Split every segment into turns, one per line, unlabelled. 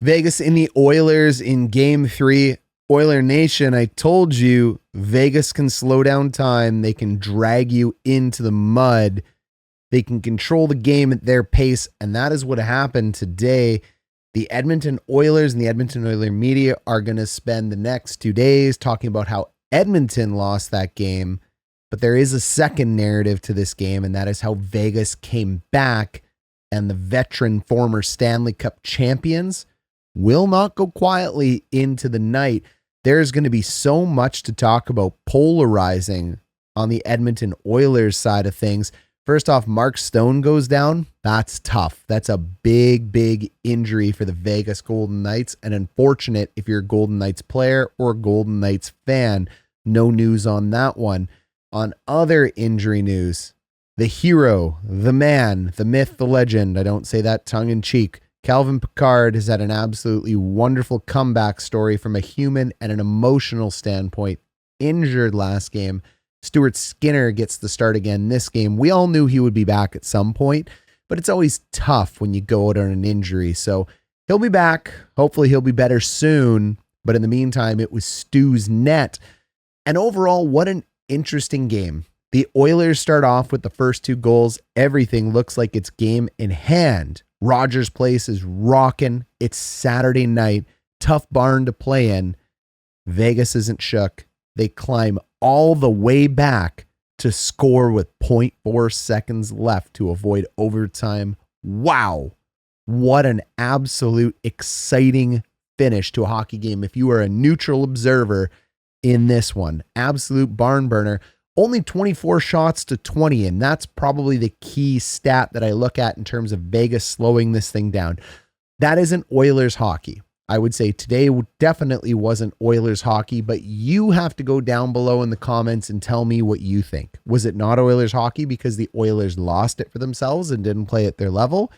Vegas in the Oilers in game 3. Oiler Nation, I told you Vegas can slow down time. They can drag you into the mud. They can control the game at their pace, and that is what happened today. The Edmonton Oilers and the Edmonton Oilers media are going to spend the next 2 days talking about how Edmonton lost that game, but there is a second narrative to this game, and that is how Vegas came back, and the veteran former Stanley Cup champions will not go quietly into the night. There's going to be so much to talk about polarizing on the Edmonton Oilers side of things. First off, Mark Stone goes down. That's tough. That's a big, big injury for the Vegas Golden Knights, and unfortunate if you're a Golden Knights player or a Golden Knights fan. No news on that one. On other injury news, the hero, the man, the myth, the legend, I don't say that tongue in cheek, Calvin Pickard has had an absolutely wonderful comeback story from a human and an emotional standpoint. Injured last game. Stuart Skinner gets the start again this game. We all knew he would be back at some point, but it's always tough when you go out on an injury. So he'll be back. Hopefully he'll be better soon. But in the meantime, it was Stu's net. And overall, what an interesting game. The Oilers start off with the first 2 goals. Everything looks like it's game in hand. Rogers Place is rocking. It's Saturday night. Tough barn to play in. Vegas isn't shook. They climb all the way back to score with 0.4 seconds left to avoid overtime. Wow. What an absolute exciting finish to a hockey game. If you are a neutral observer in this one, absolute barn burner. Only 24 shots to 20, and that's probably the key stat that I look at in terms of Vegas slowing this thing down. That isn't Oilers hockey. I would say today definitely wasn't Oilers hockey, but you have to go down below in the comments and tell me what you think. Was it not Oilers hockey because the Oilers lost it for themselves and didn't play at their level?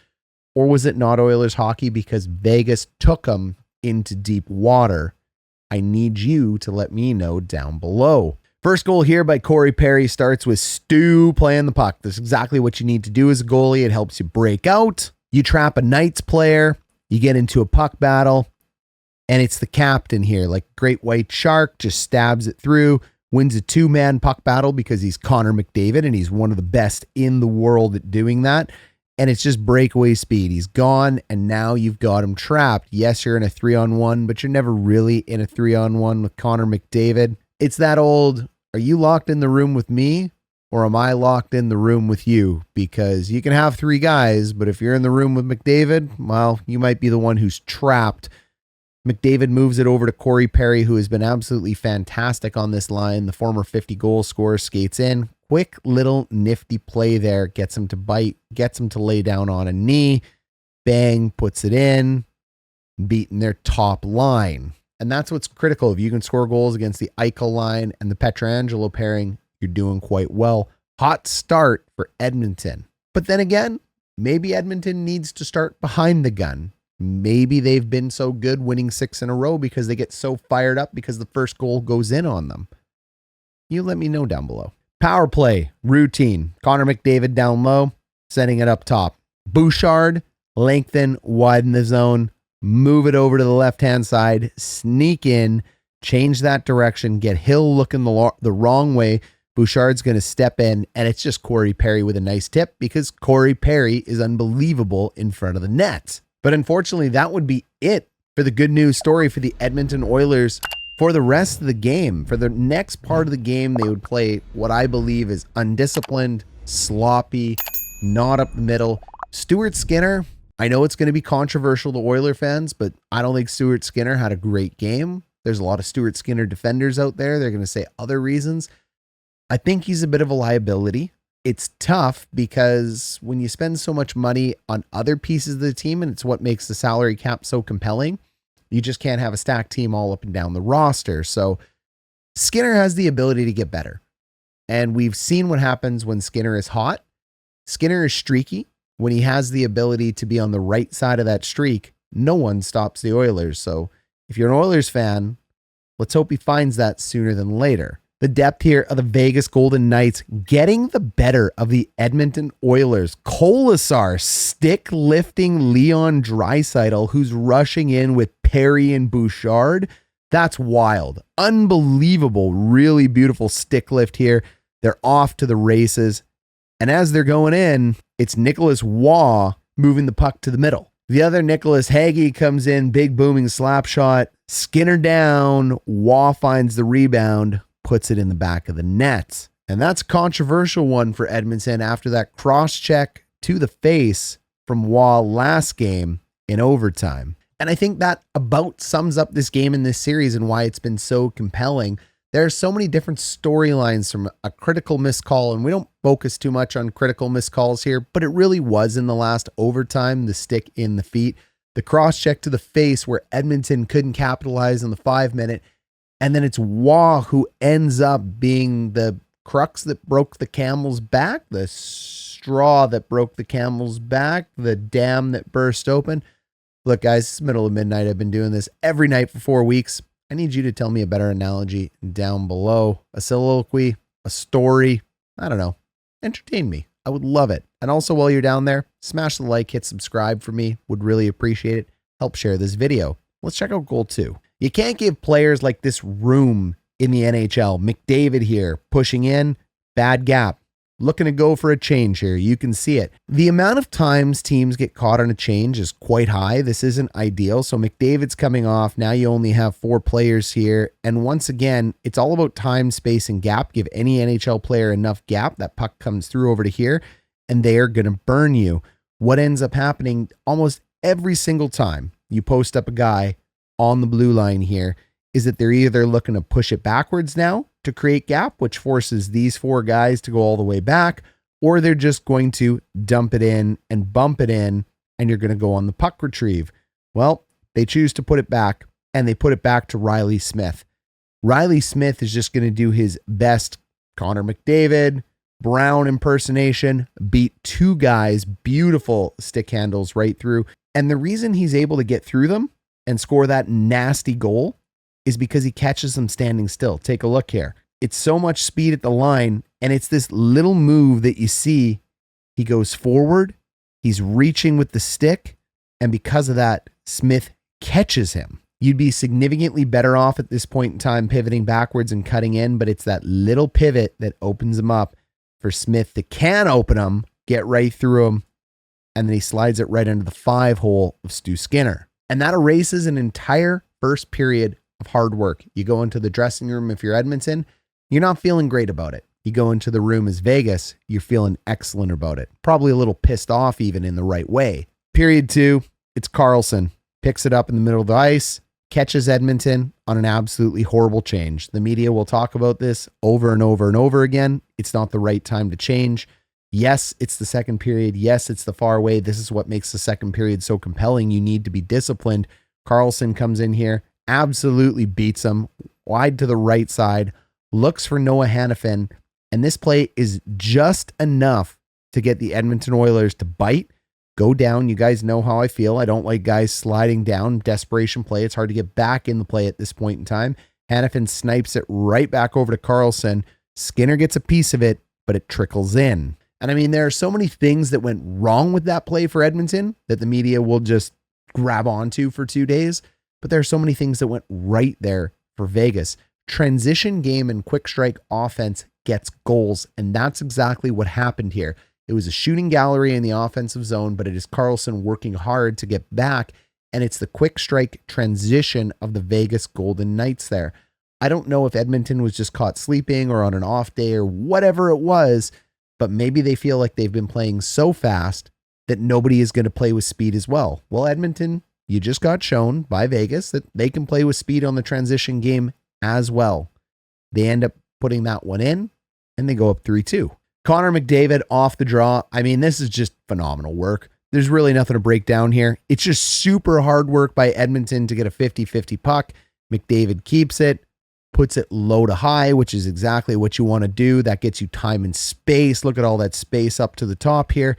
Or was it not Oilers hockey because Vegas took them into deep water? I need you to let me know down below. First goal here by Corey Perry starts with Stu playing the puck. That's exactly what you need to do as a goalie. It helps you break out. You trap a Knights player. You get into a puck battle. And it's the captain here, like Great White Shark, just stabs it through, wins a 2-man puck battle because he's Connor McDavid and he's one of the best in the world at doing that. And it's just breakaway speed. He's gone, and now you've got him trapped. Yes, you're in a 3-on-1, but you're never really in a 3-on-1 with Connor McDavid. It's that old, are you locked in the room with me, or am I locked in the room with you? Because you can have 3 guys, but if you're in the room with McDavid, well, you might be the one who's trapped. McDavid moves it over to Corey Perry, who has been absolutely fantastic on this line. The former 50-goal scorer skates in. Quick little nifty play there. Gets him to bite. Gets him to lay down on a knee. Bang, puts it in. Beating their top line. And that's what's critical. If you can score goals against the Eichel line and the Pietrangelo pairing, you're doing quite well. Hot start for Edmonton. But then again, maybe Edmonton needs to start behind the gun. Maybe they've been so good winning 6 in a row because they get so fired up because the first goal goes in on them. You let me know down below. Power play, routine. Connor McDavid down low, setting it up top. Bouchard, lengthen, widen the zone, move it over to the left-hand side, sneak in, change that direction, get Hill looking the wrong way. Bouchard's going to step in, and it's just Corey Perry with a nice tip because Corey Perry is unbelievable in front of the net. But unfortunately, that would be it for the good news story for the Edmonton Oilers for the rest of the game. For the next part of the game, they would play what I believe is undisciplined, sloppy, not up the middle. Stuart Skinner, I know it's going to be controversial to Oiler fans, but I don't think Stuart Skinner had a great game. There's a lot of Stuart Skinner defenders out there. They're going to say other reasons. I think he's a bit of a liability. It's tough because when you spend so much money on other pieces of the team, and it's what makes the salary cap so compelling, you just can't have a stacked team all up and down the roster. So Skinner has the ability to get better. And we've seen what happens when Skinner is hot. Skinner is streaky. When he has the ability to be on the right side of that streak, no one stops the Oilers. So if you're an Oilers fan, let's hope he finds that sooner than later. The depth here of the Vegas Golden Knights getting the better of the Edmonton Oilers. Kolesar stick lifting Leon Draisaitl, who's rushing in with Perry and Bouchard. That's wild. Unbelievable. Really beautiful stick lift here. They're off to the races. And as they're going in, it's Nicolas moving the puck to the middle. The other Nicolas Hagee comes in, big booming slap shot. Skinner down. Finds the rebound, puts it in the back of the net. And that's a controversial one for Edmonton after that cross check to the face from last game in overtime. And I think that about sums up this game in this series and why it's been so compelling. There are so many different storylines from a critical missed call, and we don't focus too much on critical missed calls here, but it really was in the last overtime, the stick in the feet, the cross check to the face where Edmonton couldn't capitalize in the 5-minute, and then it's who ends up being the crux that broke the camel's back, the straw that broke the camel's back, the dam that burst open. Look, guys, it's middle of midnight. I've been doing this every night for 4 weeks. I need you to tell me a better analogy down below. A soliloquy, a story. I don't know. Entertain me. I would love it. And also while you're down there, smash the like, hit subscribe for me. Would really appreciate it. Help share this video. Let's check out goal 2. You can't give players like this room in the NHL. McDavid here pushing in, bad gap. Looking to go for a change here. You can see it. The amount of times teams get caught on a change is quite high. This isn't ideal. So McDavid's coming off. Now you only have 4 players here. And once again, it's all about time, space, and gap. Give any NHL player enough gap. That puck comes through over to here, and they are going to burn you. What ends up happening almost every single time you post up a guy on the blue line here is that they're either looking to push it backwards now to create gap, which forces these 4 guys to go all the way back, or they're just going to dump it in and bump it in, and you're going to go on the puck retrieve. Well, they choose to put it back, and they put it back to Reilly Smith. Reilly Smith is just going to do his best Connor McDavid, Brown impersonation, beat 2 guys, beautiful stick handles right through. And the reason he's able to get through them and score that nasty goal is because he catches them standing still. Take a look here. It's so much speed at the line, and it's this little move that you see. He goes forward, he's reaching with the stick, and because of that, Smith catches him. You'd be significantly better off at this point in time pivoting backwards and cutting in, but it's that little pivot that opens him up for Smith that can open him, get right through him, and then he slides it right into the 5-hole of Stuart Skinner. And that erases an entire first period of hard work. You go into the dressing room if you're Edmonton, you're not feeling great about it. You go into the room as Vegas, you're feeling excellent about it. Probably a little pissed off even in the right way. Period 2, it's Karlsson. Picks it up in the middle of the ice, catches Edmonton on an absolutely horrible change. The media will talk about this over and over and over again. It's not the right time to change. Yes, it's the second period. Yes, it's the far away. This is what makes the second period so compelling. You need to be disciplined. Karlsson comes in here, absolutely beats him wide to the right side, looks for Noah Hannafin, and this play is just enough to get the Edmonton Oilers to bite, go down. You guys know how I feel. I don't like guys sliding down, desperation play. It's hard to get back in the play at this point in time. Hannafin snipes it right back over to Karlsson. Skinner gets a piece of it, but it trickles in. And I mean, there are so many things that went wrong with that play for Edmonton that the media will just grab onto for 2 days. But there are so many things that went right there for Vegas. Transition game and quick strike offense gets goals. And that's exactly what happened here. It was a shooting gallery in the offensive zone, but it is Karlsson working hard to get back. And it's the quick strike transition of the Vegas Golden Knights there. I don't know if Edmonton was just caught sleeping or on an off day or whatever it was, but maybe they feel like they've been playing so fast that nobody is going to play with speed as well. Well, Edmonton, you just got shown by Vegas that they can play with speed on the transition game as well. They end up putting that one in, and they go up 3-2. Connor McDavid off the draw. I mean, this is just phenomenal work. There's really nothing to break down here. It's just super hard work by Edmonton to get a 50-50 puck. McDavid keeps it, puts it low to high, which is exactly what you want to do. That gets you time and space. Look at all that space up to the top here.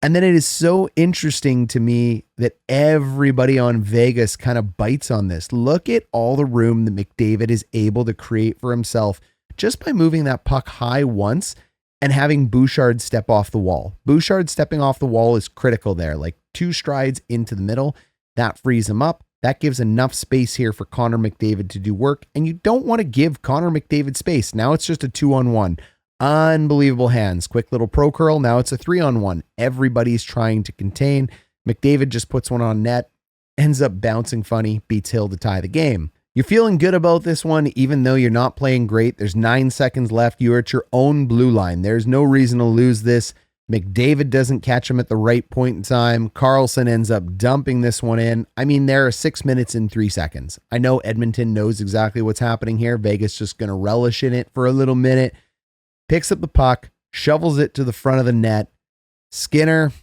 And then it is so interesting to me that everybody on Vegas kind of bites on this. Look at all the room that McDavid is able to create for himself just by moving that puck high once and having Bouchard step off the wall. Bouchard stepping off the wall is critical there, like 2 strides into the middle. That frees him up. That gives enough space here for Connor McDavid to do work, and you don't want to give Connor McDavid space. Now it's just a 2-on-1. Unbelievable hands. Quick little pro curl. Now it's a 3-on-1. Everybody's trying to contain. McDavid just puts one on net, ends up bouncing funny, beats Hill to tie the game. You're feeling good about this one, even though you're not playing great. There's 9 seconds left. You're at your own blue line. There's no reason to lose this. McDavid doesn't catch him at the right point in time. Karlsson ends up dumping this one in. I mean, there are 6 minutes and 3 seconds. I know Edmonton knows exactly what's happening here. Vegas just going to relish in it for a little minute. Picks up the puck, shovels it to the front of the net. Skinner,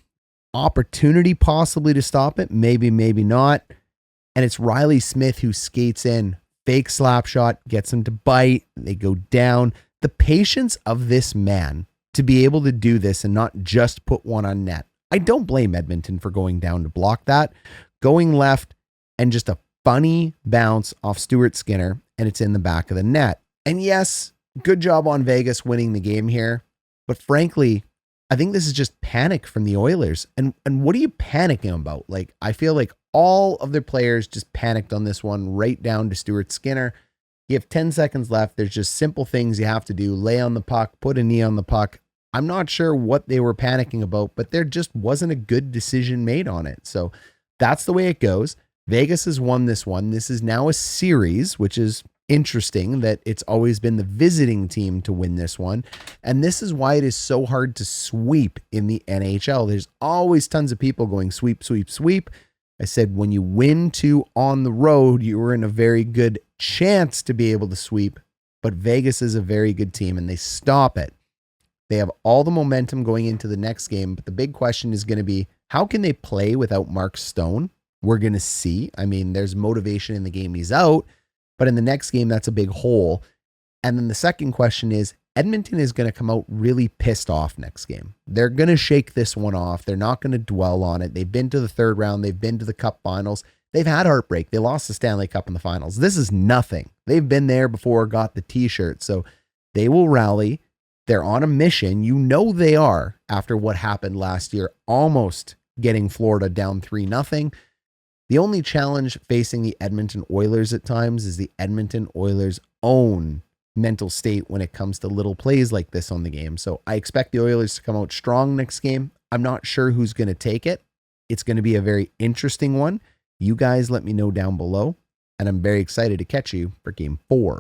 opportunity possibly to stop it. Maybe, maybe not. And it's Reilly Smith who skates in. Fake slap shot, gets him to bite. They go down. The patience of this man to be able to do this and not just put one on net. I don't blame Edmonton for going down to block that. Going left and just a funny bounce off Stuart Skinner, and it's in the back of the net. And yes, good job on Vegas winning the game here. But frankly, I think this is just panic from the Oilers. And what are you panicking about? Like, I feel like all of their players just panicked on this one, right down to Stuart Skinner. You have 10 seconds left. There's just simple things you have to do. Lay on the puck, put a knee on the puck. I'm not sure what they were panicking about, but there just wasn't a good decision made on it. So that's the way it goes. Vegas has won this one. This is now a series, which is interesting that it's always been the visiting team to win this one. And this is why it is so hard to sweep in the NHL. There's always tons of people going sweep, sweep, sweep. I said, when you win 2 on the road, you were in a very good chance to be able to sweep, but Vegas is a very good team and they stop it. They have all the momentum going into the next game, but the big question is going to be, how can they play without Mark Stone? We're going to see. I mean, there's motivation in the game he's out, but in the next game, that's a big hole. And then the second question is, Edmonton is going to come out really pissed off next game. They're going to shake this one off. They're not going to dwell on it. They've been to the 3rd round. They've been to the Cup finals. They've had heartbreak. They lost the Stanley Cup in the finals. This is nothing. They've been there before, got the t-shirt. So they will rally. They're on a mission. You know they are after what happened last year, almost getting Florida down 3-0. The only challenge facing the Edmonton Oilers at times is the Edmonton Oilers' own mental state when it comes to little plays like this on the game. So I expect the Oilers to come out strong next game. I'm not sure who's going to take it. It's going to be a very interesting one. You guys let me know down below, and I'm very excited to catch you for game 4.